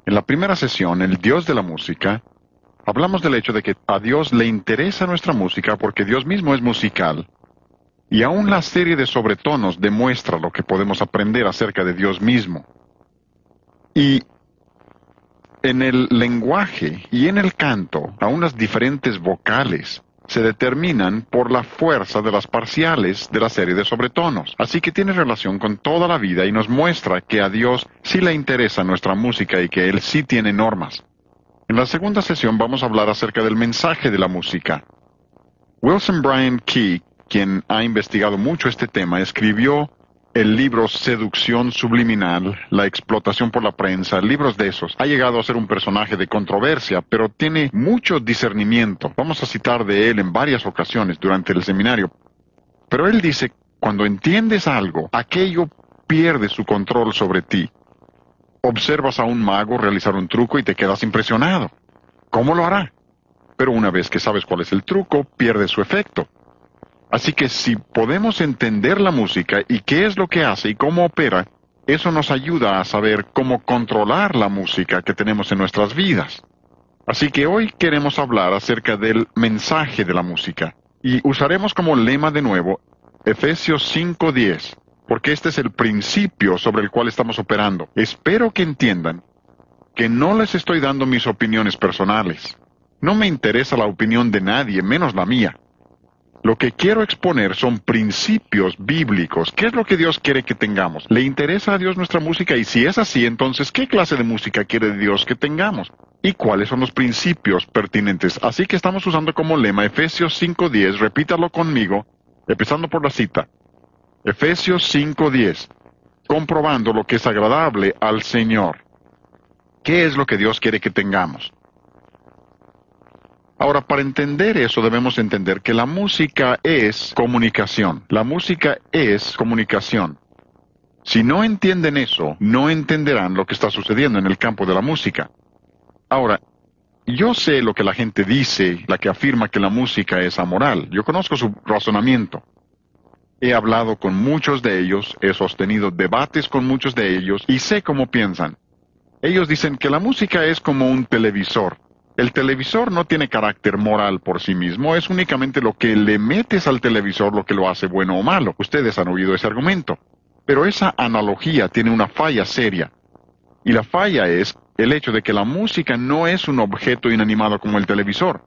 En la primera sesión, el Dios de la música, hablamos del hecho de que a Dios le interesa nuestra música porque Dios mismo es musical. Y aún la serie de sobretonos demuestra lo que podemos aprender acerca de Dios mismo. Y en el lenguaje y en el canto, aún las diferentes vocales se determinan por la fuerza de las parciales de la serie de sobretonos. Así que tiene relación con toda la vida y nos muestra que a Dios sí le interesa nuestra música y que Él sí tiene normas. En la segunda sesión vamos a hablar acerca del mensaje de la música. Wilson Bryan Key, quien ha investigado mucho este tema, escribió el libro Seducción Subliminal, La explotación por la prensa, libros de esos. Ha llegado a ser un personaje de controversia, pero tiene mucho discernimiento. Vamos a citar de él en varias ocasiones durante el seminario. Pero él dice, cuando entiendes algo, aquello pierde su control sobre ti. Observas a un mago realizar un truco y te quedas impresionado. ¿Cómo lo hará? Pero una vez que sabes cuál es el truco, pierde su efecto. Así que si podemos entender la música y qué es lo que hace y cómo opera, eso nos ayuda a saber cómo controlar la música que tenemos en nuestras vidas. Así que hoy queremos hablar acerca del mensaje de la música. Y usaremos como lema de nuevo Efesios 5:10, porque este es el principio sobre el cual estamos operando. Espero que entiendan que no les estoy dando mis opiniones personales. No me interesa la opinión de nadie, menos la mía. Lo que quiero exponer son principios bíblicos. ¿Qué es lo que Dios quiere que tengamos? ¿Le interesa a Dios nuestra música? Y si es así, entonces, ¿qué clase de música quiere Dios que tengamos? ¿Y cuáles son los principios pertinentes? Así que estamos usando como lema Efesios 5:10. Repítalo conmigo, empezando por la cita. Efesios 5:10. Comprobando lo que es agradable al Señor. ¿Qué es lo que Dios quiere que tengamos? Ahora, para entender eso debemos entender que la música es comunicación. La música es comunicación. Si no entienden eso, no entenderán lo que está sucediendo en el campo de la música. Ahora, yo sé lo que la gente dice, la que afirma que la música es amoral. Yo conozco su razonamiento. He hablado con muchos de ellos, he sostenido debates con muchos de ellos y sé cómo piensan. Ellos dicen que la música es como un televisor. El televisor no tiene carácter moral por sí mismo, es únicamente lo que le metes al televisor lo que lo hace bueno o malo. Ustedes han oído ese argumento. Pero esa analogía tiene una falla seria. Y la falla es el hecho de que la música no es un objeto inanimado como el televisor.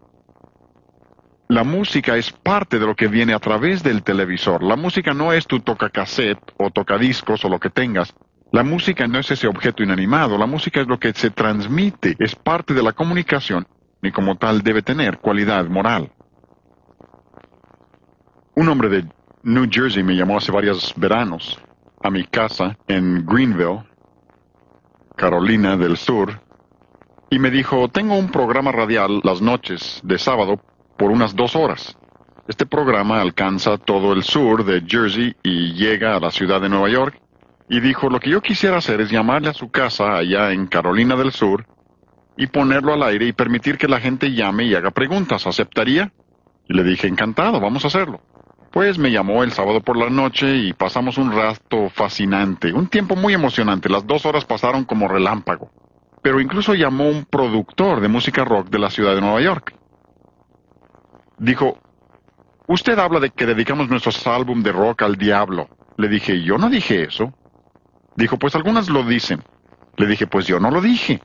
La música es parte de lo que viene a través del televisor. La música no es tu tocacassette o tocadiscos o lo que tengas. La música no es ese objeto inanimado, la música es lo que se transmite, es parte de la comunicación y como tal debe tener cualidad moral. Un hombre de New Jersey me llamó hace varios veranos a mi casa en Greenville, Carolina del Sur, y me dijo, tengo un programa radial las noches de sábado por unas 2 horas. Este programa alcanza todo el sur de Jersey y llega a la ciudad de Nueva York. Y dijo, lo que yo quisiera hacer es llamarle a su casa allá en Carolina del Sur y ponerlo al aire y permitir que la gente llame y haga preguntas. ¿Aceptaría? Y le dije, encantado, vamos a hacerlo. Pues me llamó el sábado por la noche y pasamos un rato fascinante, un tiempo muy emocionante. Las 2 horas pasaron como relámpago. Pero incluso llamó un productor de música rock de la ciudad de Nueva York. Dijo, usted habla de que dedicamos nuestros álbumes de rock al diablo. Le dije, yo no dije eso. Dijo, pues algunas lo dicen. Le dije, pues yo no lo dije.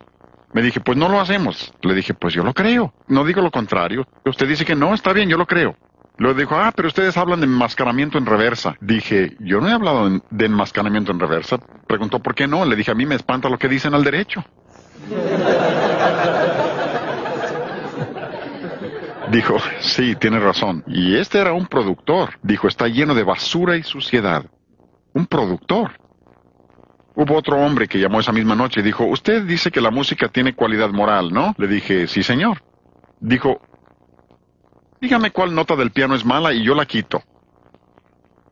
Me dije, pues no lo hacemos. Le dije, pues yo lo creo. No digo lo contrario. Usted dice que no, está bien, yo lo creo. Luego dijo, pero ustedes hablan de enmascaramiento en reversa. Dije, yo no he hablado de enmascaramiento en reversa. Preguntó, ¿por qué no? Le dije, a mí me espanta lo que dicen al derecho. Dijo, sí, tiene razón. Y este era un productor. Dijo, está lleno de basura y suciedad. Un productor. Hubo otro hombre que llamó esa misma noche y dijo, usted dice que la música tiene cualidad moral, ¿no? Le dije, sí, señor. Dijo, dígame cuál nota del piano es mala y yo la quito.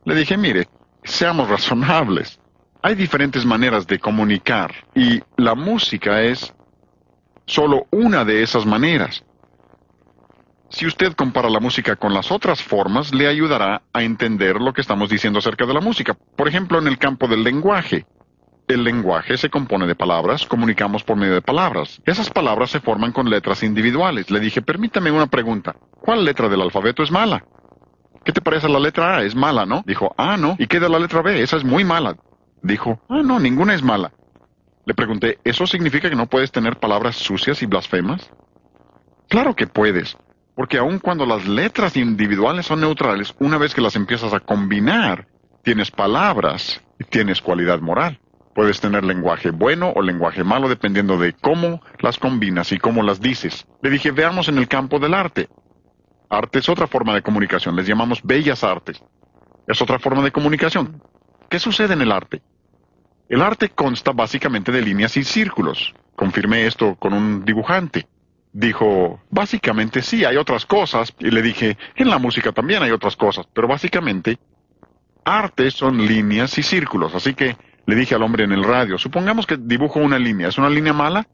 Le dije, mire, seamos razonables. Hay diferentes maneras de comunicar y la música es solo una de esas maneras. Si usted compara la música con las otras formas, le ayudará a entender lo que estamos diciendo acerca de la música. Por ejemplo, en el campo del lenguaje. El lenguaje se compone de palabras, comunicamos por medio de palabras. Esas palabras se forman con letras individuales. Le dije, permítame una pregunta. ¿Cuál letra del alfabeto es mala? ¿Qué te parece la letra A? Es mala, ¿no? Dijo, no. ¿Y qué de la letra B? Esa es muy mala. Dijo, no, ninguna es mala. Le pregunté, ¿eso significa que no puedes tener palabras sucias y blasfemas? Claro que puedes, porque aun cuando las letras individuales son neutrales, una vez que las empiezas a combinar, tienes palabras y tienes cualidad moral. Puedes tener lenguaje bueno o lenguaje malo dependiendo de cómo las combinas y cómo las dices. Le dije, veamos en el campo del arte. Arte es otra forma de comunicación, les llamamos bellas artes. Es otra forma de comunicación. ¿Qué sucede en el arte? El arte consta básicamente de líneas y círculos. Confirmé esto con un dibujante. Dijo, básicamente sí, hay otras cosas. Y le dije, en la música también hay otras cosas, pero básicamente, arte son líneas y círculos. Así que le dije al hombre en el radio, supongamos que dibujo una línea. ¿Es una línea mala?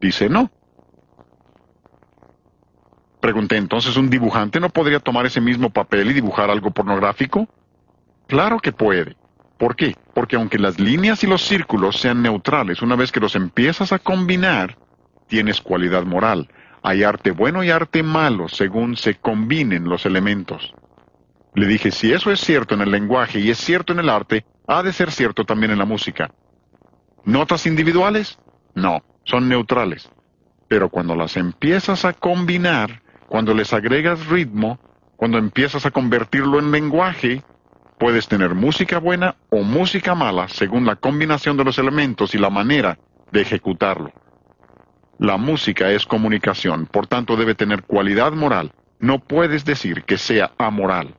Dice, no. Pregunté, ¿entonces un dibujante no podría tomar ese mismo papel y dibujar algo pornográfico? Claro que puede. ¿Por qué? Porque aunque las líneas y los círculos sean neutrales, una vez que los empiezas a combinar, tienes cualidad moral. Hay arte bueno y arte malo según se combinen los elementos. Le dije, si eso es cierto en el lenguaje y es cierto en el arte, ha de ser cierto también en la música. ¿Notas individuales? No, son neutrales. Pero cuando las empiezas a combinar, cuando les agregas ritmo, cuando empiezas a convertirlo en lenguaje, puedes tener música buena o música mala según la combinación de los elementos y la manera de ejecutarlo. La música es comunicación, por tanto debe tener cualidad moral. No puedes decir que sea amoral.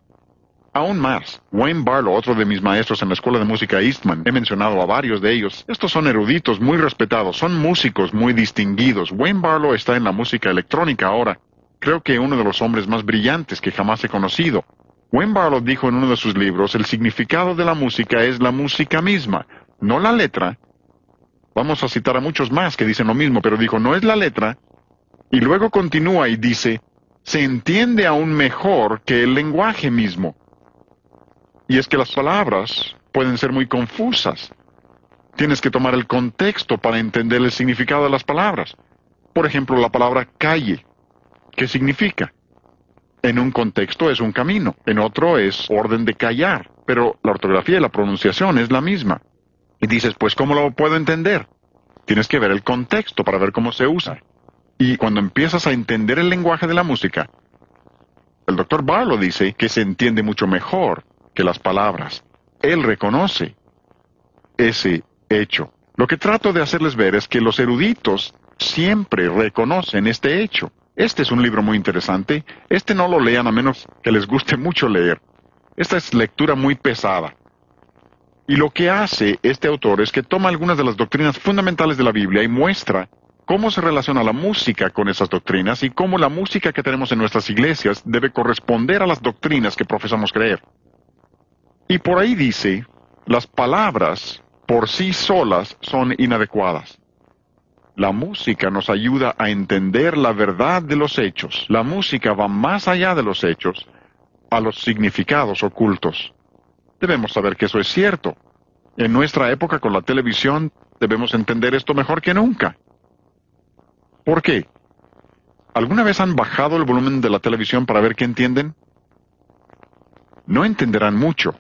Aún más, Wayne Barlow, otro de mis maestros en la Escuela de Música Eastman, he mencionado a varios de ellos. Estos son eruditos muy respetados, son músicos muy distinguidos. Wayne Barlow está en la música electrónica ahora. Creo que uno de los hombres más brillantes que jamás he conocido. Wayne Barlow dijo en uno de sus libros, el significado de la música es la música misma, no la letra. Vamos a citar a muchos más que dicen lo mismo, pero dijo, no es la letra. Y luego continúa y dice, se entiende aún mejor que el lenguaje mismo. Y es que las palabras pueden ser muy confusas. Tienes que tomar el contexto para entender el significado de las palabras. Por ejemplo, la palabra calle. ¿Qué significa? En un contexto es un camino, en otro es orden de callar, pero la ortografía y la pronunciación es la misma. Y dices, pues, ¿cómo lo puedo entender? Tienes que ver el contexto para ver cómo se usa. Y cuando empiezas a entender el lenguaje de la música, el Dr. Barlow dice que se entiende mucho mejor que las palabras. Él reconoce ese hecho. Lo que trato de hacerles ver es que los eruditos siempre reconocen este hecho. Este es un libro muy interesante. Este no lo lean a menos que les guste mucho leer. Esta es lectura muy pesada. Y lo que hace este autor es que toma algunas de las doctrinas fundamentales de la Biblia y muestra cómo se relaciona la música con esas doctrinas y cómo la música que tenemos en nuestras iglesias debe corresponder a las doctrinas que profesamos creer. Y por ahí dice, las palabras por sí solas son inadecuadas. La música nos ayuda a entender la verdad de los hechos. La música va más allá de los hechos, a los significados ocultos. Debemos saber que eso es cierto. En nuestra época con la televisión debemos entender esto mejor que nunca. ¿Por qué? ¿Alguna vez han bajado el volumen de la televisión para ver qué entienden? No entenderán mucho,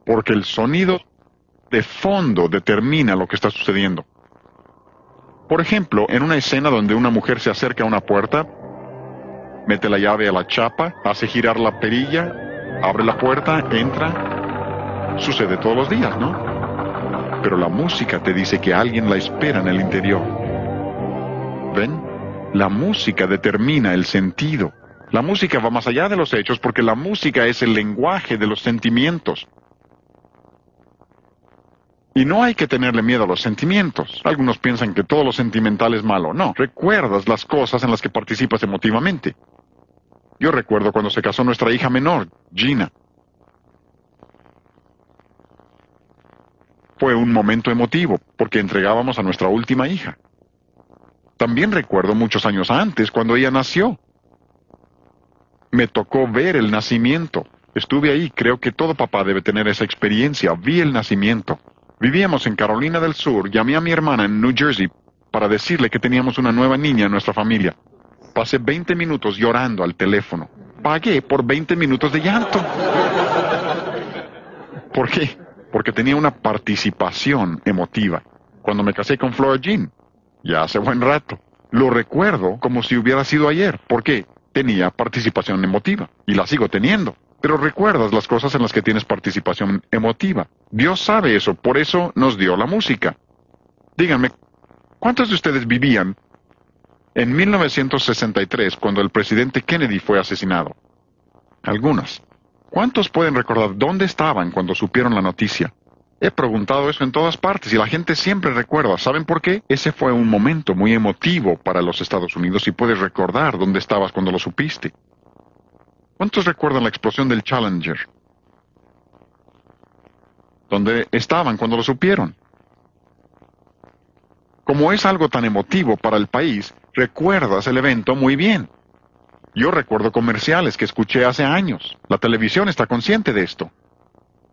porque el sonido de fondo determina lo que está sucediendo. Por ejemplo, en una escena donde una mujer se acerca a una puerta, mete la llave a la chapa, hace girar la perilla, abre la puerta, entra. Sucede todos los días, ¿no? Pero la música te dice que alguien la espera en el interior. ¿Ven? La música determina el sentido. La música va más allá de los hechos porque la música es el lenguaje de los sentimientos. Y no hay que tenerle miedo a los sentimientos. Algunos piensan que todo lo sentimental es malo. No, recuerdas las cosas en las que participas emotivamente. Yo recuerdo cuando se casó nuestra hija menor, Gina. Fue un momento emotivo, porque entregábamos a nuestra última hija. También recuerdo muchos años antes, cuando ella nació. Me tocó ver el nacimiento. Estuve ahí, creo que todo papá debe tener esa experiencia. Vi el nacimiento. Vivíamos en Carolina del Sur, llamé a mi hermana en New Jersey para decirle que teníamos una nueva niña en nuestra familia. Pasé 20 minutos llorando al teléfono. Pagué por 20 minutos de llanto. ¿Por qué? Porque tenía una participación emotiva. Cuando me casé con Flora Jean, ya hace buen rato, lo recuerdo como si hubiera sido ayer. ¿Por qué? Tenía participación emotiva, y la sigo teniendo. Pero recuerdas las cosas en las que tienes participación emotiva. Dios sabe eso, por eso nos dio la música. Díganme, ¿cuántos de ustedes vivían en 1963 cuando el presidente Kennedy fue asesinado? Algunos. ¿Cuántos pueden recordar dónde estaban cuando supieron la noticia? He preguntado eso en todas partes y la gente siempre recuerda. ¿Saben por qué? Ese fue un momento muy emotivo para los Estados Unidos y puedes recordar dónde estabas cuando lo supiste. ¿Cuántos recuerdan la explosión del Challenger? ¿Dónde estaban cuando lo supieron? Como es algo tan emotivo para el país, recuerdas el evento muy bien. Yo recuerdo comerciales que escuché hace años. La televisión está consciente de esto.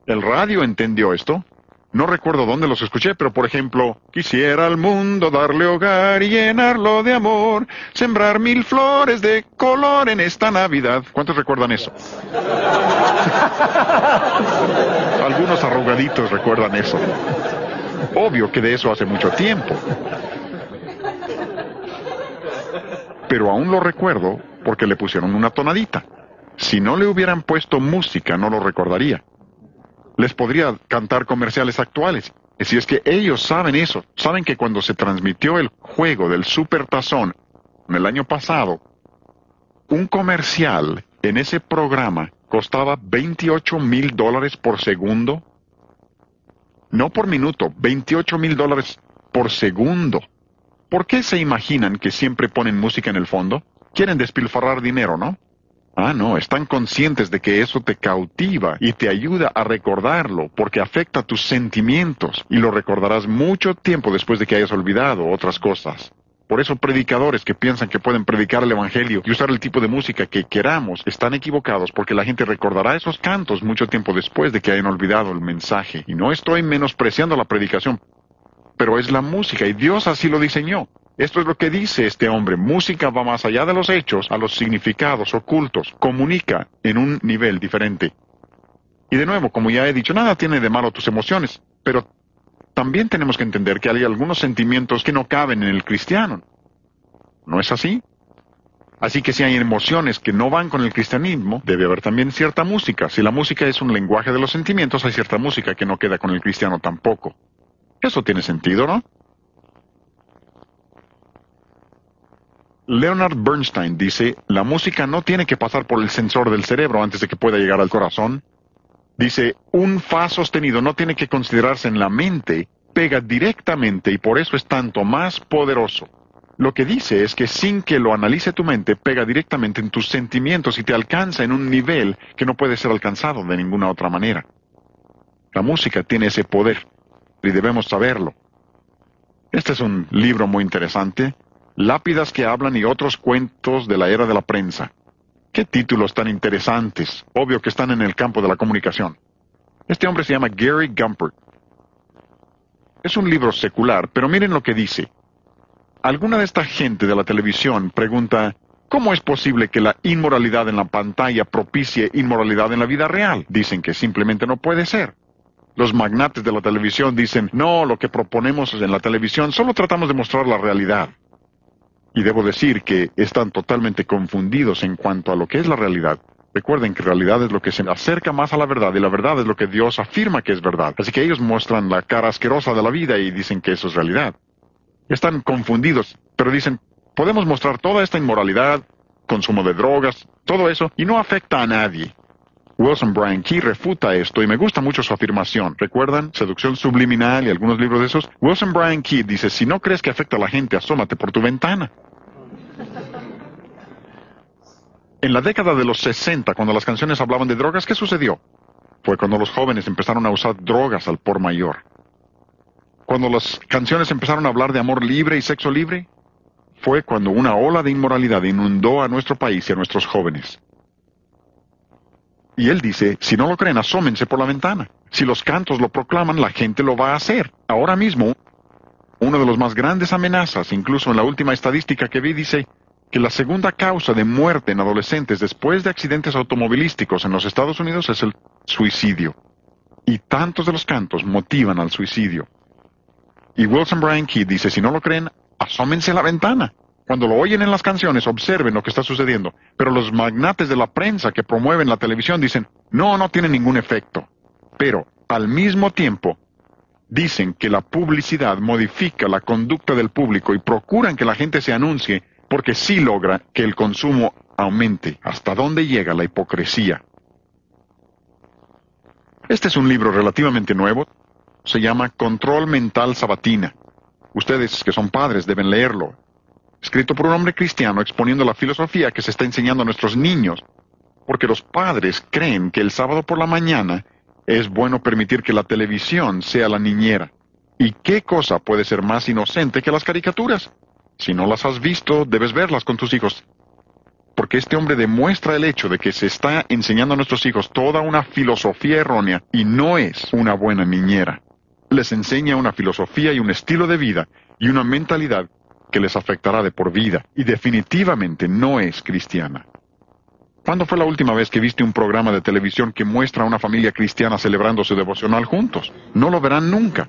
El radio entendió esto. No recuerdo dónde los escuché, pero por ejemplo, quisiera al mundo darle hogar y llenarlo de amor, sembrar 1000 flores de color en esta Navidad. ¿Cuántos recuerdan eso? Algunos arrugaditos recuerdan eso. Obvio que de eso hace mucho tiempo. Pero aún lo recuerdo porque le pusieron una tonadita. Si no le hubieran puesto música, no lo recordaría. Les podría cantar comerciales actuales. Y si es que ellos saben eso, saben que cuando se transmitió el juego del Supertazón en el año pasado, un comercial en ese programa costaba $28,000 por segundo. No por minuto, $28,000 por segundo. ¿Por qué se imaginan que siempre ponen música en el fondo? Quieren despilfarrar dinero, ¿no? Ah, no, están conscientes de que eso te cautiva y te ayuda a recordarlo porque afecta tus sentimientos y lo recordarás mucho tiempo después de que hayas olvidado otras cosas. Por eso predicadores que piensan que pueden predicar el Evangelio y usar el tipo de música que queramos están equivocados porque la gente recordará esos cantos mucho tiempo después de que hayan olvidado el mensaje. Y no estoy menospreciando la predicación, pero es la música y Dios así lo diseñó. Esto es lo que dice este hombre. Música va más allá de los hechos, a los significados ocultos. Comunica en un nivel diferente. Y de nuevo, como ya he dicho, nada tiene de malo tus emociones, pero también tenemos que entender que hay algunos sentimientos que no caben en el cristiano. ¿No es así? Así que si hay emociones que no van con el cristianismo, debe haber también cierta música. Si la música es un lenguaje de los sentimientos, hay cierta música que no queda con el cristiano tampoco. Eso tiene sentido, ¿no? Leonard Bernstein dice, la música no tiene que pasar por el sensor del cerebro antes de que pueda llegar al corazón. Dice, un fa sostenido no tiene que considerarse en la mente, pega directamente y por eso es tanto más poderoso. Lo que dice es que sin que lo analice tu mente, pega directamente en tus sentimientos y te alcanza en un nivel que no puede ser alcanzado de ninguna otra manera. La música tiene ese poder y debemos saberlo. Este es un libro muy interesante. Lápidas que hablan y otros cuentos de la era de la prensa. ¡Qué títulos tan interesantes! Obvio que están en el campo de la comunicación. Este hombre se llama Gary Gumpert. Es un libro secular, pero miren lo que dice. Alguna de esta gente de la televisión pregunta, ¿cómo es posible que la inmoralidad en la pantalla propicie inmoralidad en la vida real? Dicen que simplemente no puede ser. Los magnates de la televisión dicen, no, lo que proponemos en la televisión solo tratamos de mostrar la realidad. Y debo decir que están totalmente confundidos en cuanto a lo que es la realidad. Recuerden que realidad es lo que se acerca más a la verdad y la verdad es lo que Dios afirma que es verdad. Así que ellos muestran la cara asquerosa de la vida y dicen que eso es realidad. Están confundidos, pero dicen, podemos mostrar toda esta inmoralidad, consumo de drogas, todo eso, y no afecta a nadie. Wilson Bryan Key refuta esto y me gusta mucho su afirmación. ¿Recuerdan? Seducción subliminal y algunos libros de esos. Wilson Bryan Key dice, si no crees que afecta a la gente, asómate por tu ventana. En la década de los 60, cuando las canciones hablaban de drogas, ¿qué sucedió? Fue cuando los jóvenes empezaron a usar drogas al por mayor. Cuando las canciones empezaron a hablar de amor libre y sexo libre, fue cuando una ola de inmoralidad inundó a nuestro país y a nuestros jóvenes. Y él dice, si no lo creen, asómense por la ventana. Si los cantos lo proclaman, la gente lo va a hacer. Ahora mismo, uno de los más grandes amenazas, incluso en la última estadística que vi, dice que la segunda causa de muerte en adolescentes después de accidentes automovilísticos en los Estados Unidos es el suicidio. Y tantos de los cantos motivan al suicidio. Y Wilson Bryan Key dice, si no lo creen, asómense a la ventana. Cuando lo oyen en las canciones, observen lo que está sucediendo. Pero los magnates de la prensa que promueven la televisión dicen, no tiene ningún efecto. Pero, al mismo tiempo, dicen que la publicidad modifica la conducta del público y procuran que la gente se anuncie porque sí logra que el consumo aumente. ¿Hasta dónde llega la hipocresía? Este es un libro relativamente nuevo. Se llama Control Mental Sabatina. Ustedes que son padres deben leerlo. Escrito por un hombre cristiano exponiendo la filosofía que se está enseñando a nuestros niños. Porque los padres creen que el sábado por la mañana es bueno permitir que la televisión sea la niñera. ¿Y qué cosa puede ser más inocente que las caricaturas? Si no las has visto, debes verlas con tus hijos. Porque este hombre demuestra el hecho de que se está enseñando a nuestros hijos toda una filosofía errónea y no es una buena niñera. Les enseña una filosofía y un estilo de vida y una mentalidad que les afectará de por vida y definitivamente no es cristiana. ¿Cuándo fue la última vez que viste un programa de televisión que muestra a una familia cristiana celebrando su devocional juntos? No lo verán nunca.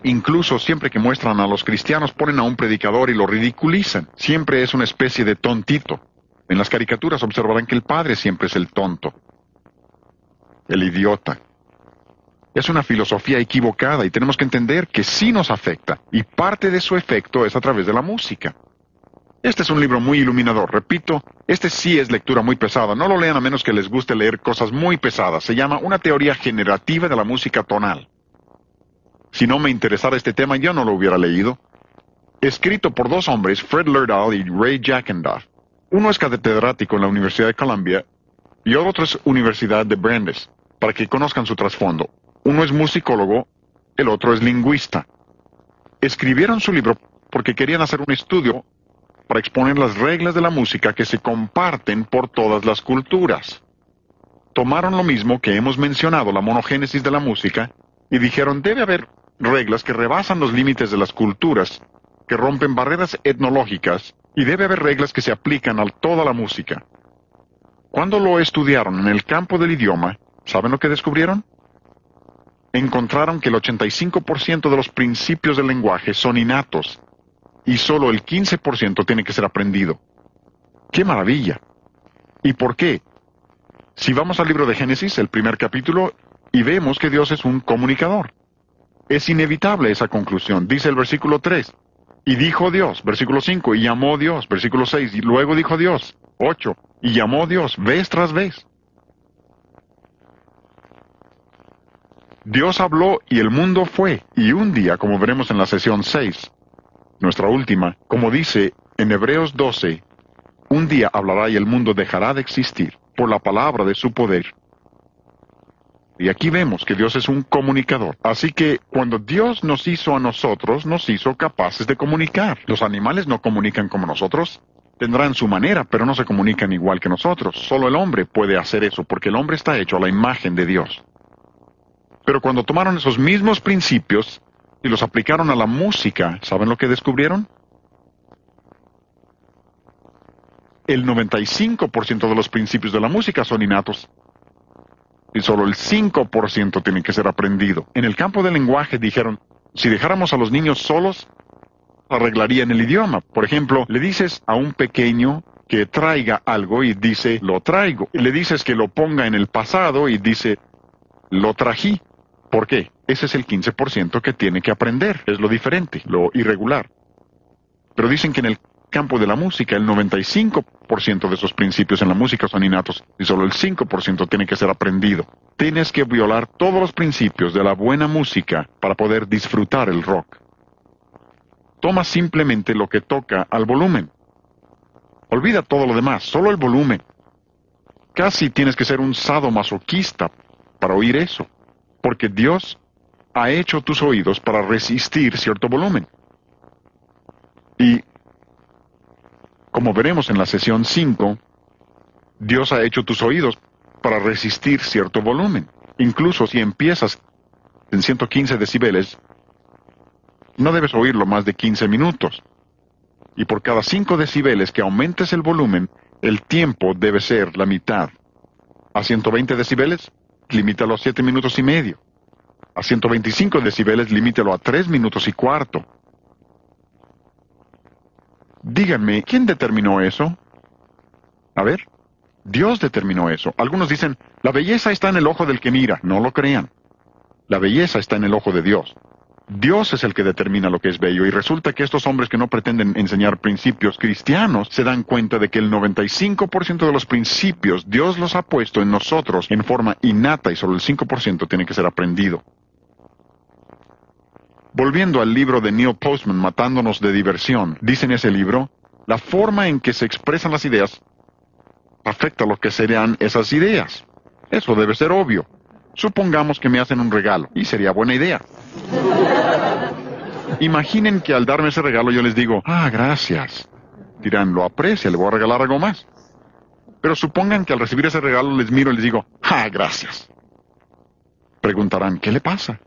Incluso siempre que muestran a los cristianos ponen a un predicador y lo ridiculizan. Siempre es una especie de tontito. En las caricaturas observarán que el padre siempre es el tonto, el idiota. Es una filosofía equivocada y tenemos que entender que sí nos afecta, y parte de su efecto es a través de la música. Este es un libro muy iluminador, repito, este sí es lectura muy pesada, no lo lean a menos que les guste leer cosas muy pesadas. Se llama Una teoría generativa de la música tonal. Si no me interesara este tema, yo no lo hubiera leído. Escrito por dos hombres, Fred Lerdahl y Ray Jackendoff. Uno es catedrático en la Universidad de Columbia y otro es Universidad de Brandeis, para que conozcan su trasfondo. Uno es musicólogo, el otro es lingüista. Escribieron su libro porque querían hacer un estudio para exponer las reglas de la música que se comparten por todas las culturas. Tomaron lo mismo que hemos mencionado, la monogénesis de la música, y dijeron, debe haber reglas que rebasan los límites de las culturas, que rompen barreras etnológicas, y debe haber reglas que se aplican a toda la música. Cuando lo estudiaron en el campo del idioma, ¿saben lo que descubrieron? Encontraron que el 85% de los principios del lenguaje son innatos, y solo el 15% tiene que ser aprendido. ¡Qué maravilla! ¿Y por qué? Si vamos al libro de Génesis, el primer capítulo, y vemos que Dios es un comunicador. Es inevitable esa conclusión. Dice el versículo 3. Y dijo Dios, versículo 5, y llamó Dios, versículo 6, y luego dijo Dios, 8, y llamó Dios, vez tras vez. Dios habló y el mundo fue, y un día, como veremos en la sesión 6, nuestra última, como dice en Hebreos 12, un día hablará y el mundo dejará de existir por la palabra de su poder. Y aquí vemos que Dios es un comunicador. Así que cuando Dios nos hizo a nosotros, nos hizo capaces de comunicar. Los animales no comunican como nosotros. Tendrán su manera, pero no se comunican igual que nosotros. Solo el hombre puede hacer eso, porque el hombre está hecho a la imagen de Dios. Pero cuando tomaron esos mismos principios y los aplicaron a la música, ¿saben lo que descubrieron? El 95% de los principios de la música son innatos. Y solo el 5% tiene que ser aprendido. En el campo del lenguaje dijeron, si dejáramos a los niños solos, arreglarían el idioma. Por ejemplo, le dices a un pequeño que traiga algo y dice, lo traigo. Y le dices que lo ponga en el pasado y dice, lo trají. ¿Por qué? Ese es el 15% que tiene que aprender. Es lo diferente, lo irregular. Pero dicen que en el campo de la música, el 95% de esos principios en la música son innatos y solo el 5% tiene que ser aprendido. Tienes que violar todos los principios de la buena música para poder disfrutar el rock. Toma simplemente lo que toca al volumen. Olvida todo lo demás, solo el volumen. Casi tienes que ser un sadomasoquista para oír eso, porque Dios ha hecho tus oídos para resistir cierto volumen. Y como veremos en la sesión 5, Dios ha hecho tus oídos para resistir cierto volumen. Incluso si empiezas en 115 decibeles, no debes oírlo más de 15 minutos. Y por cada 5 decibeles que aumentes el volumen, el tiempo debe ser la mitad. A 120 decibeles, limítalo a 7 minutos y medio. A 125 decibeles, limítalo a 3 minutos y cuarto. Díganme, ¿quién determinó eso? A ver, Dios determinó eso. Algunos dicen, la belleza está en el ojo del que mira. No lo crean. La belleza está en el ojo de Dios. Dios es el que determina lo que es bello, y resulta que estos hombres que no pretenden enseñar principios cristianos se dan cuenta de que el 95% de los principios Dios los ha puesto en nosotros en forma innata, y solo el 5% tiene que ser aprendido. Volviendo al libro de Neil Postman, Matándonos de diversión, dice en ese libro, la forma en que se expresan las ideas afecta lo que serán esas ideas. Eso debe ser obvio. Supongamos que me hacen un regalo, y sería buena idea. Imaginen que al darme ese regalo yo les digo, gracias. Dirán, lo aprecia, le voy a regalar algo más. Pero supongan que al recibir ese regalo les miro y les digo, gracias. Preguntarán, ¿qué le pasa?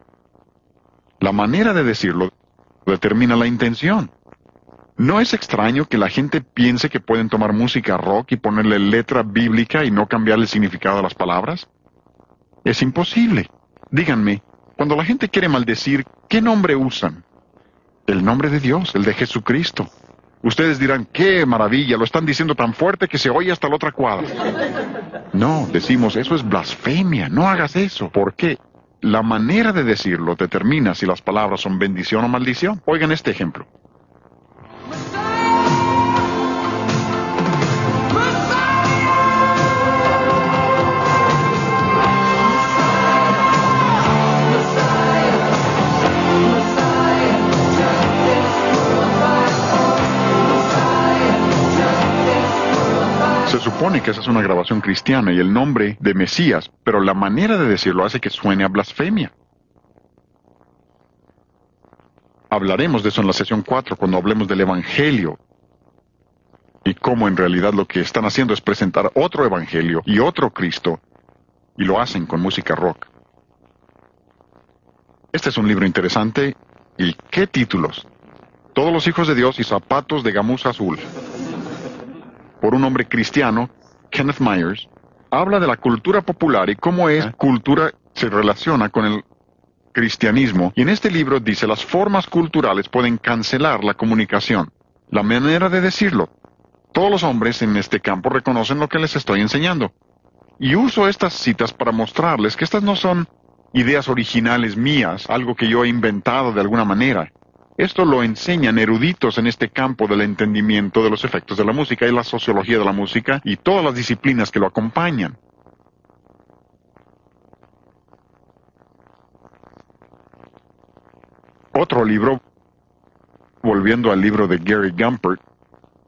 La manera de decirlo determina la intención. ¿No es extraño que la gente piense que pueden tomar música rock y ponerle letra bíblica y no cambiarle el significado a las palabras? Es imposible. Díganme, cuando la gente quiere maldecir, ¿qué nombre usan? El nombre de Dios, el de Jesucristo. Ustedes dirán, ¡qué maravilla! Lo están diciendo tan fuerte que se oye hasta la otra cuadra. No, decimos, eso es blasfemia, no hagas eso. ¿Por qué? La manera de decirlo determina si las palabras son bendición o maldición. Oigan este ejemplo. Se supone que esa es una grabación cristiana y el nombre de Mesías, pero la manera de decirlo hace que suene a blasfemia. Hablaremos de eso en la sesión 4 cuando hablemos del Evangelio y cómo en realidad lo que están haciendo es presentar otro Evangelio y otro Cristo, y lo hacen con música rock. Este es un libro interesante, y ¿qué títulos? Todos los hijos de Dios y zapatos de gamuza azul. Por un hombre cristiano, Kenneth Myers, habla de la cultura popular y cómo esa cultura se relaciona con el cristianismo. Y en este libro dice, las formas culturales pueden cancelar la comunicación. La manera de decirlo. Todos los hombres en este campo reconocen lo que les estoy enseñando. Y uso estas citas para mostrarles que estas no son ideas originales mías, algo que yo he inventado de alguna manera. Esto lo enseñan eruditos en este campo del entendimiento de los efectos de la música y la sociología de la música y todas las disciplinas que lo acompañan. Otro libro, volviendo al libro de Gary Gumpert,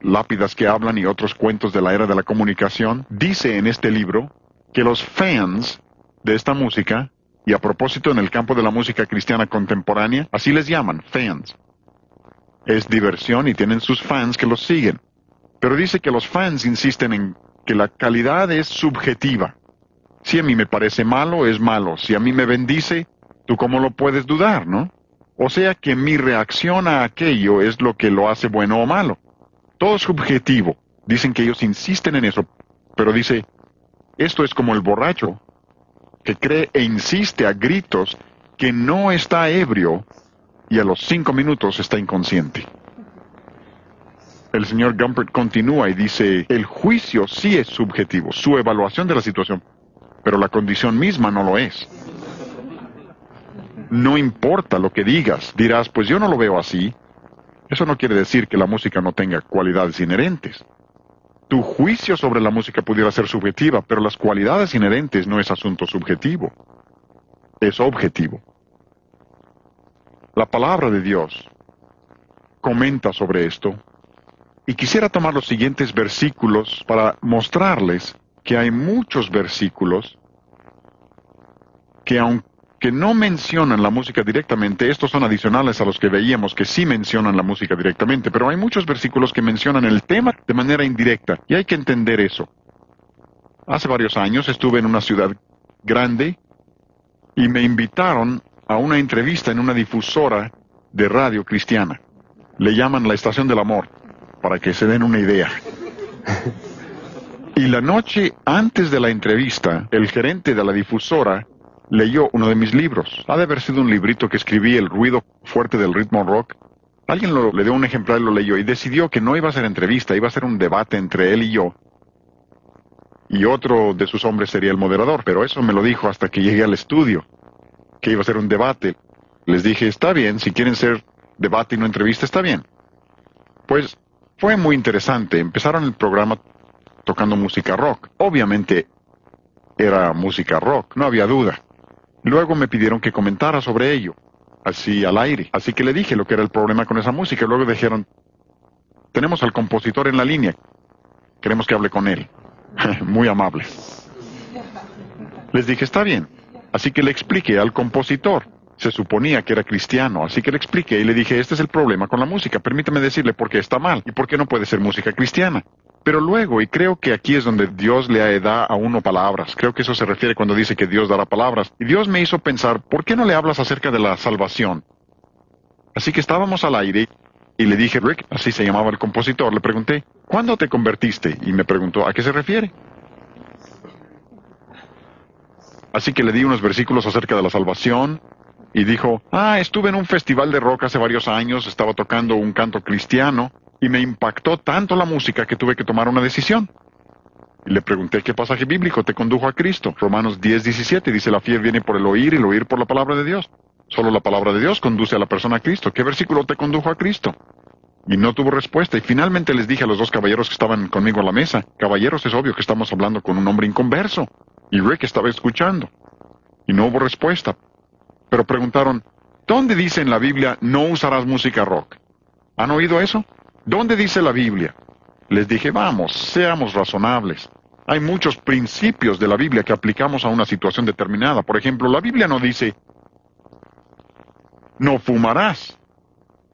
Lápidas que hablan y otros cuentos de la era de la comunicación, dice en este libro que los fans de esta música, y a propósito en el campo de la música cristiana contemporánea, así les llaman, fans. Es diversión y tienen sus fans que los siguen. Pero dice que los fans insisten en que la calidad es subjetiva. Si a mí me parece malo, es malo. Si a mí me bendice, ¿tú cómo lo puedes dudar, no? O sea que mi reacción a aquello es lo que lo hace bueno o malo. Todo es subjetivo. Dicen que ellos insisten en eso. Pero dice, esto es como el borracho que cree e insiste a gritos que no está ebrio y a los 5 minutos está inconsciente. El señor Gumpert continúa y dice, el juicio sí es subjetivo, su evaluación de la situación, pero la condición misma no lo es. No importa lo que digas, dirás, pues yo no lo veo así. Eso no quiere decir que la música no tenga cualidades inherentes. Tu juicio sobre la música pudiera ser subjetiva, pero las cualidades inherentes no es asunto subjetivo. Es objetivo. La palabra de Dios comenta sobre esto, y quisiera tomar los siguientes versículos para mostrarles que hay muchos versículos que aunque no mencionan la música directamente, estos son adicionales a los que veíamos que sí mencionan la música directamente, pero hay muchos versículos que mencionan el tema de manera indirecta, y hay que entender eso. Hace varios años estuve en una ciudad grande, y me invitaron a una entrevista en una difusora de radio cristiana. Le llaman la Estación del Amor, para que se den una idea. Y la noche antes de la entrevista, el gerente de la difusora leyó uno de mis libros. Ha de haber sido un librito que escribí, El ruido fuerte del ritmo rock. Alguien le dio un ejemplar y lo leyó y decidió que no iba a ser entrevista, iba a ser un debate entre él y yo. Y otro de sus hombres sería el moderador, pero eso me lo dijo hasta que llegué al estudio, que iba a ser un debate. Les dije, está bien, si quieren ser debate y no entrevista, está bien. Pues fue muy interesante. Empezaron el programa tocando música rock. Obviamente era música rock, no había duda. Luego me pidieron que comentara sobre ello, así al aire. Así que le dije lo que era el problema con esa música. Luego dijeron, tenemos al compositor en la línea, queremos que hable con él. Muy amable. Les dije, está bien. Así que le expliqué al compositor. Se suponía que era cristiano, así que le expliqué y le dije, este es el problema con la música, permítame decirle por qué está mal y por qué no puede ser música cristiana. Pero luego, y creo que aquí es donde Dios le da a uno palabras, creo que eso se refiere cuando dice que Dios dará palabras, y Dios me hizo pensar, ¿por qué no le hablas acerca de la salvación? Así que estábamos al aire y le dije, Rick, así se llamaba el compositor, le pregunté, ¿cuándo te convertiste? Y me preguntó, ¿a qué se refiere? Así que le di unos versículos acerca de la salvación, y dijo, estuve en un festival de rock hace varios años, estaba tocando un canto cristiano, y me impactó tanto la música que tuve que tomar una decisión. Y le pregunté, ¿qué pasaje bíblico te condujo a Cristo? Romanos 10:17 dice, la fe viene por el oír y el oír por la palabra de Dios. Solo la palabra de Dios conduce a la persona a Cristo. ¿Qué versículo te condujo a Cristo? Y no tuvo respuesta, y finalmente les dije a los dos caballeros que estaban conmigo a la mesa, caballeros, es obvio que estamos hablando con un hombre inconverso. Y Rick estaba escuchando. Y no hubo respuesta. Pero preguntaron, ¿dónde dice en la Biblia no usarás música rock? ¿Han oído eso? ¿Dónde dice la Biblia? Les dije, vamos, seamos razonables. Hay muchos principios de la Biblia que aplicamos a una situación determinada. Por ejemplo, la Biblia no dice, no fumarás.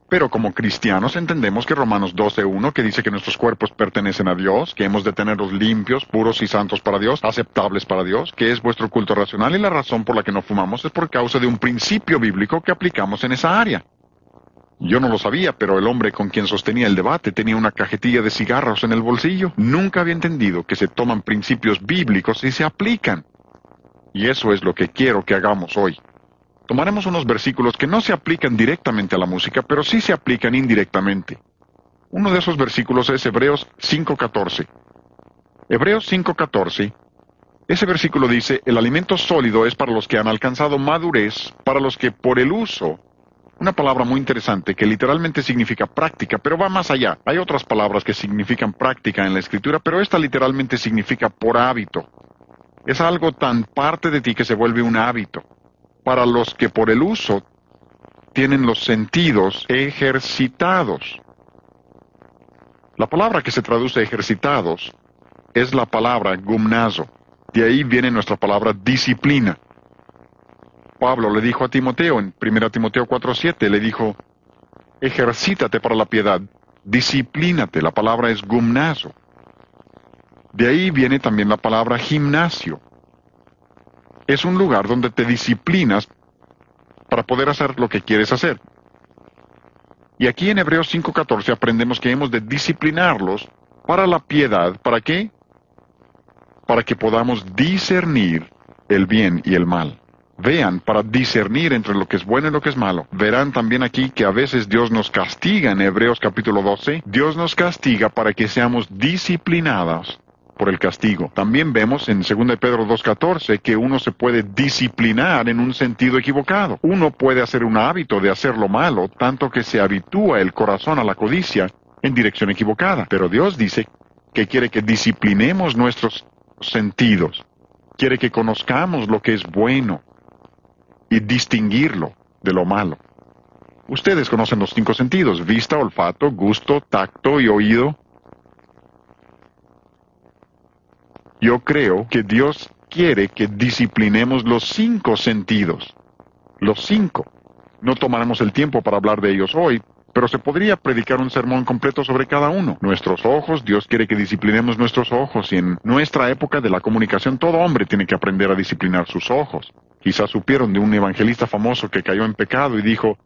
Pero como cristianos entendemos que Romanos 12:1, que dice que nuestros cuerpos pertenecen a Dios, que hemos de tenerlos limpios, puros y santos para Dios, aceptables para Dios, que es vuestro culto racional, y la razón por la que no fumamos es por causa de un principio bíblico que aplicamos en esa área. Yo no lo sabía, pero el hombre con quien sostenía el debate tenía una cajetilla de cigarros en el bolsillo. Nunca había entendido que se toman principios bíblicos y se aplican. Y eso es lo que quiero que hagamos hoy. Tomaremos unos versículos que no se aplican directamente a la música, pero sí se aplican indirectamente. Uno de esos versículos es Hebreos 5:14. Hebreos 5:14, ese versículo dice, el alimento sólido es para los que han alcanzado madurez, para los que por el uso, una palabra muy interesante que literalmente significa práctica, pero va más allá. Hay otras palabras que significan práctica en la Escritura, pero esta literalmente significa por hábito. Es algo tan parte de ti que se vuelve un hábito. Para los que por el uso tienen los sentidos ejercitados. La palabra que se traduce ejercitados es la palabra gumnazo. De ahí viene nuestra palabra disciplina. Pablo le dijo a Timoteo en 1 Timoteo 4:7, le dijo, ejercítate para la piedad, disciplínate, la palabra es gumnazo. De ahí viene también la palabra gimnasio. Es un lugar donde te disciplinas para poder hacer lo que quieres hacer. Y aquí en Hebreos 5:14 aprendemos que hemos de disciplinarlos para la piedad. ¿Para qué? Para que podamos discernir el bien y el mal. Vean, para discernir entre lo que es bueno y lo que es malo. Verán también aquí que a veces Dios nos castiga en Hebreos capítulo 12. Dios nos castiga para que seamos disciplinados por el castigo. También vemos en 2 Pedro 2:14 que uno se puede disciplinar en un sentido equivocado. Uno puede hacer un hábito de hacer lo malo, tanto que se habitúa el corazón a la codicia en dirección equivocada. Pero Dios dice que quiere que disciplinemos nuestros sentidos. Quiere que conozcamos lo que es bueno y distinguirlo de lo malo. Ustedes conocen los 5 sentidos: vista, olfato, gusto, tacto y oído. Yo creo que Dios quiere que disciplinemos los 5 sentidos. Los 5. No tomaremos el tiempo para hablar de ellos hoy, pero se podría predicar un sermón completo sobre cada uno. Nuestros ojos, Dios quiere que disciplinemos nuestros ojos, y en nuestra época de la comunicación todo hombre tiene que aprender a disciplinar sus ojos. Quizás supieron de un evangelista famoso que cayó en pecado y dijo,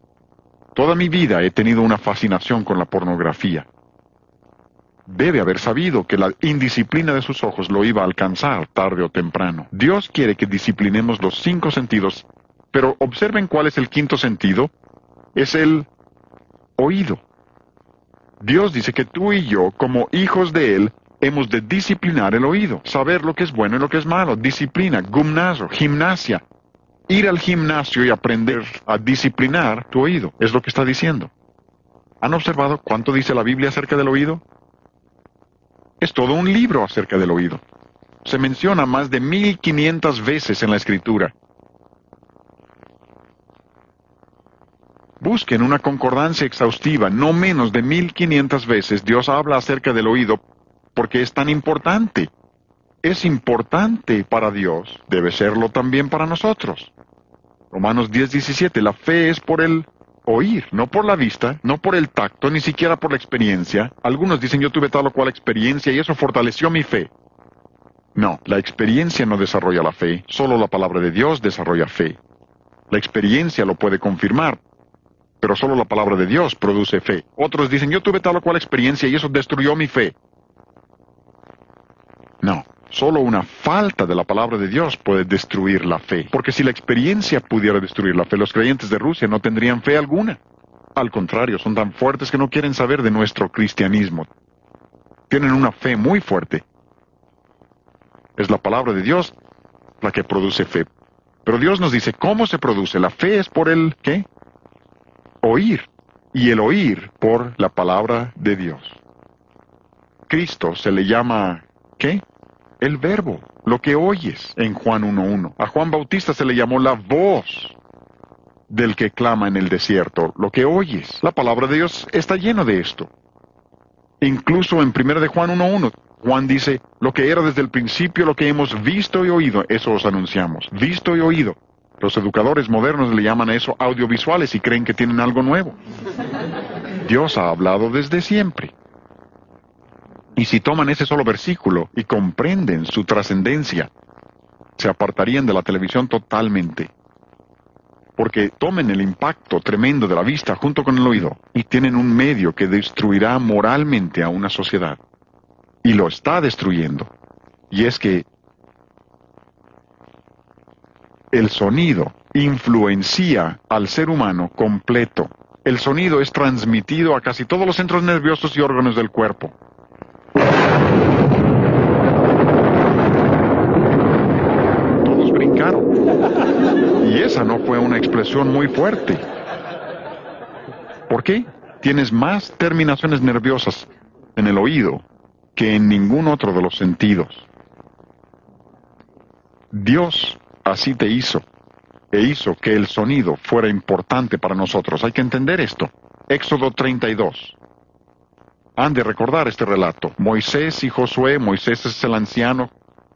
toda mi vida he tenido una fascinación con la pornografía. Debe haber sabido que la indisciplina de sus ojos lo iba a alcanzar tarde o temprano. Dios quiere que disciplinemos los 5 sentidos, pero observen cuál es el 5º sentido. Es el oído. Dios dice que tú y yo, como hijos de Él, hemos de disciplinar el oído, saber lo que es bueno y lo que es malo. Disciplina, gimnasio, gimnasia. Ir al gimnasio y aprender a disciplinar tu oído, es lo que está diciendo. ¿Han observado cuánto dice la Biblia acerca del oído? Es todo un libro acerca del oído. Se menciona más de 1500 veces en la Escritura. Busquen una concordancia exhaustiva, no menos de 1500 veces Dios habla acerca del oído, porque es tan importante. Es importante para Dios, debe serlo también para nosotros. Romanos 10:17, la fe es por el oír, no por la vista, no por el tacto, ni siquiera por la experiencia. Algunos dicen, yo tuve tal o cual experiencia y eso fortaleció mi fe. No, la experiencia no desarrolla la fe, solo la palabra de Dios desarrolla fe. La experiencia lo puede confirmar, pero solo la palabra de Dios produce fe. Otros dicen, yo tuve tal o cual experiencia y eso destruyó mi fe. No, solo una falta de la palabra de Dios puede destruir la fe. Porque si la experiencia pudiera destruir la fe, los creyentes de Rusia no tendrían fe alguna. Al contrario, son tan fuertes que no quieren saber de nuestro cristianismo. Tienen una fe muy fuerte. Es la palabra de Dios la que produce fe. Pero Dios nos dice, ¿cómo se produce? La fe es por el, ¿qué? Oír. Y el oír por la palabra de Dios. Cristo se le llama, ¿qué? El verbo, lo que oyes en Juan 1:1. A Juan Bautista se le llamó la voz del que clama en el desierto, lo que oyes. La palabra de Dios está lleno de esto. Incluso en 1 de Juan 1:1, Juan dice, lo que era desde el principio, lo que hemos visto y oído, eso os anunciamos. Visto y oído. Los educadores modernos le llaman a eso audiovisuales y creen que tienen algo nuevo. Dios ha hablado desde siempre. Y si toman ese solo versículo y comprenden su trascendencia, se apartarían de la televisión totalmente. Porque tomen el impacto tremendo de la vista junto con el oído y tienen un medio que destruirá moralmente a una sociedad. Y lo está destruyendo. Y es que el sonido influencia al ser humano completo. El sonido es transmitido a casi todos los centros nerviosos y órganos del cuerpo. Todos brincaron. Y esa no fue una expresión muy fuerte. ¿Por qué? Tienes más terminaciones nerviosas en el oído que en ningún otro de los sentidos. Dios así te hizo, e hizo que el sonido fuera importante para nosotros. Hay que entender esto. Éxodo 32. Han de recordar este relato. Moisés y Josué, Moisés es el anciano,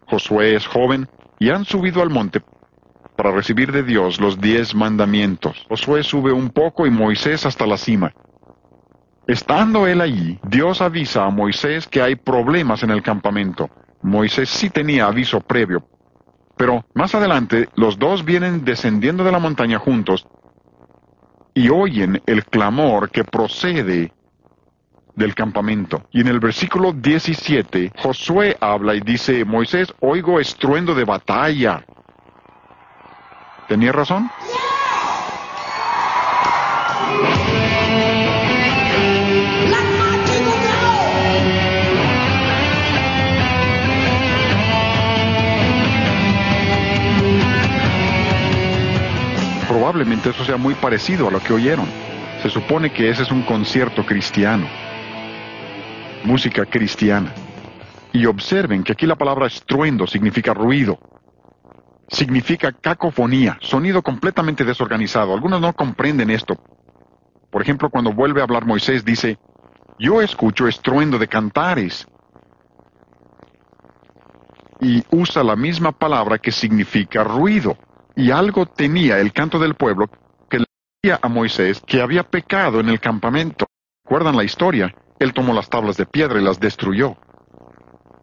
Josué es joven, y han subido al monte para recibir de Dios los 10 mandamientos. Josué sube un poco y Moisés hasta la cima. Estando él allí, Dios avisa a Moisés que hay problemas en el campamento. Moisés sí tenía aviso previo, pero más adelante los dos vienen descendiendo de la montaña juntos y oyen el clamor que procede del campamento. Y en el versículo 17, Josué habla y dice, Moisés, oigo estruendo de batalla. ¿Tenía razón? Probablemente eso sea muy parecido a lo que oyeron. Se supone que ese es un concierto cristiano. Música cristiana. Y observen que aquí la palabra estruendo significa ruido. Significa cacofonía, sonido completamente desorganizado. Algunos no comprenden esto. Por ejemplo, cuando vuelve a hablar Moisés, dice, yo escucho estruendo de cantares. Y usa la misma palabra que significa ruido. Y algo tenía el canto del pueblo que le decía a Moisés que había pecado en el campamento. ¿Recuerdan la historia? Él tomó las tablas de piedra y las destruyó.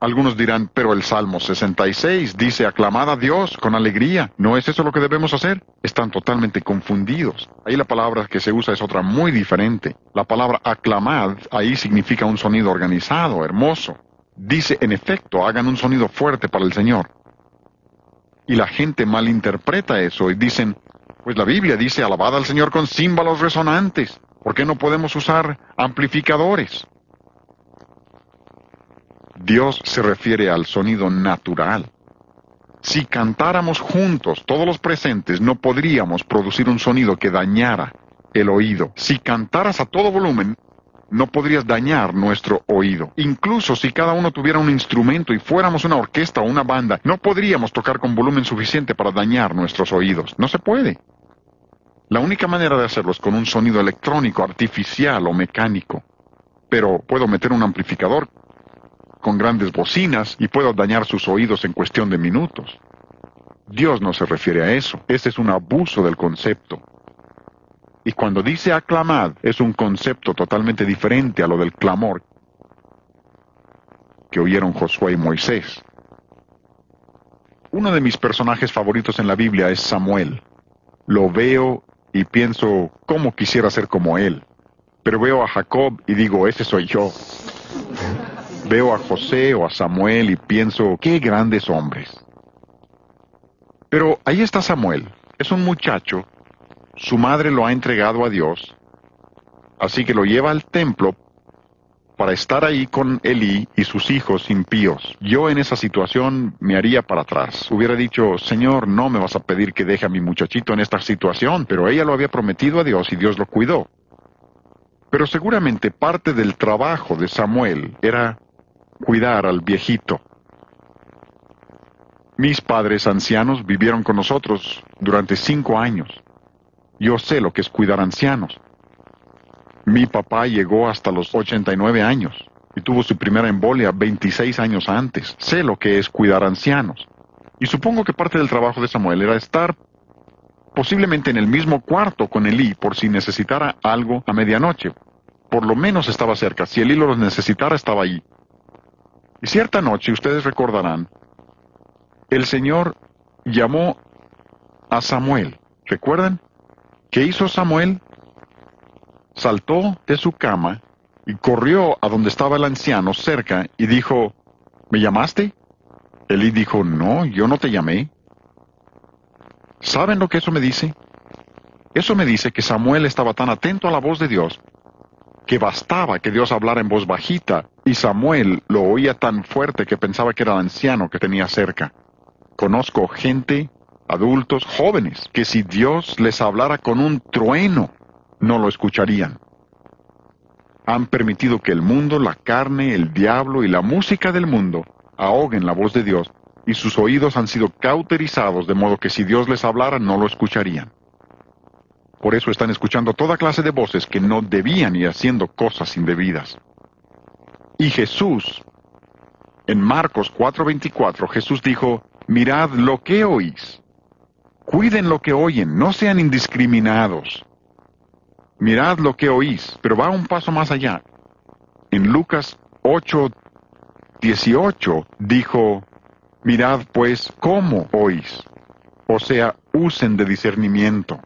Algunos dirán, pero el Salmo 66 dice, aclamad a Dios con alegría. ¿No es eso lo que debemos hacer? Están totalmente confundidos. Ahí la palabra que se usa es otra muy diferente. La palabra aclamad ahí significa un sonido organizado, hermoso. Dice, en efecto, hagan un sonido fuerte para el Señor. Y la gente malinterpreta eso y dicen, pues la Biblia dice, alabad al Señor con címbalos resonantes. ¿Por qué no podemos usar amplificadores? Dios se refiere al sonido natural. Si cantáramos juntos, todos los presentes, no podríamos producir un sonido que dañara el oído. Si cantaras a todo volumen, no podrías dañar nuestro oído. Incluso si cada uno tuviera un instrumento y fuéramos una orquesta o una banda, no podríamos tocar con volumen suficiente para dañar nuestros oídos. No se puede. La única manera de hacerlo es con un sonido electrónico, artificial o mecánico. Pero puedo meter un amplificador con grandes bocinas y puedo dañar sus oídos en cuestión de minutos. Dios no se refiere a eso. Ese es un abuso del concepto. Y cuando dice aclamad, es un concepto totalmente diferente a lo del clamor que oyeron Josué y Moisés. Uno de mis personajes favoritos en la Biblia es Samuel. Lo veo y pienso, ¿cómo quisiera ser como él? Pero veo a Jacob y digo, ese soy yo. Veo a José o a Samuel y pienso, qué grandes hombres. Pero ahí está Samuel. Es un muchacho. Su madre lo ha entregado a Dios. Así que lo lleva al templo para estar ahí con Elí y sus hijos impíos. Yo en esa situación me haría para atrás. Hubiera dicho, Señor, no me vas a pedir que deje a mi muchachito en esta situación, pero ella lo había prometido a Dios y Dios lo cuidó. Pero seguramente parte del trabajo de Samuel era cuidar al viejito. Mis padres ancianos vivieron con nosotros durante 5 años. Yo sé lo que es cuidar ancianos. Mi papá llegó hasta los 89 años y tuvo su primera embolia 26 años antes. Sé lo que es cuidar ancianos. Y supongo que parte del trabajo de Samuel era estar posiblemente en el mismo cuarto con Elí por si necesitara algo a medianoche. Por lo menos estaba cerca. Si Elí lo necesitara, estaba ahí. Y cierta noche, ustedes recordarán, el Señor llamó a Samuel. ¿Recuerdan? ¿Qué hizo Samuel? Saltó de su cama y corrió a donde estaba el anciano cerca y dijo, ¿me llamaste? Elí dijo, no, yo no te llamé. ¿Saben lo que eso me dice? Eso me dice que Samuel estaba tan atento a la voz de Dios que bastaba que Dios hablara en voz bajita, y Samuel lo oía tan fuerte que pensaba que era el anciano que tenía cerca. Conozco gente, adultos, jóvenes, que si Dios les hablara con un trueno, no lo escucharían. Han permitido que el mundo, la carne, el diablo y la música del mundo ahoguen la voz de Dios, y sus oídos han sido cauterizados de modo que si Dios les hablara, no lo escucharían. Por eso están escuchando toda clase de voces que no debían y haciendo cosas indebidas. Y Jesús, en Marcos 4:24, Jesús dijo, mirad lo que oís. Cuiden lo que oyen, no sean indiscriminados. Mirad lo que oís, pero va un paso más allá. En Lucas 8:18 dijo, mirad pues cómo oís. O sea, usen de discernimiento.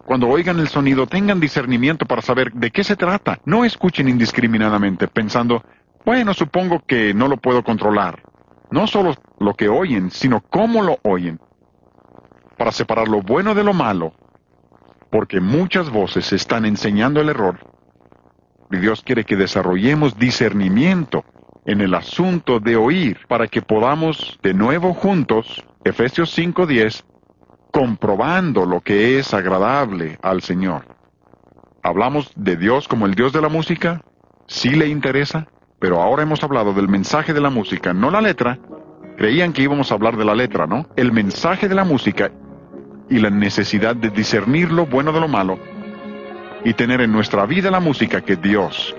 Cuando oigan el sonido, tengan discernimiento para saber de qué se trata. No escuchen indiscriminadamente, pensando, bueno, supongo que no lo puedo controlar. No solo lo que oyen, sino cómo lo oyen. Para separar lo bueno de lo malo, porque muchas voces están enseñando el error. Y Dios quiere que desarrollemos discernimiento en el asunto de oír, para que podamos de nuevo juntos, Efesios 5:10, comprobando lo que es agradable al Señor. ¿Hablamos de Dios como el Dios de la música? Sí le interesa, pero ahora hemos hablado del mensaje de la música, no la letra. Creían que íbamos a hablar de la letra, ¿no? El mensaje de la música y la necesidad de discernir lo bueno de lo malo y tener en nuestra vida la música que Dios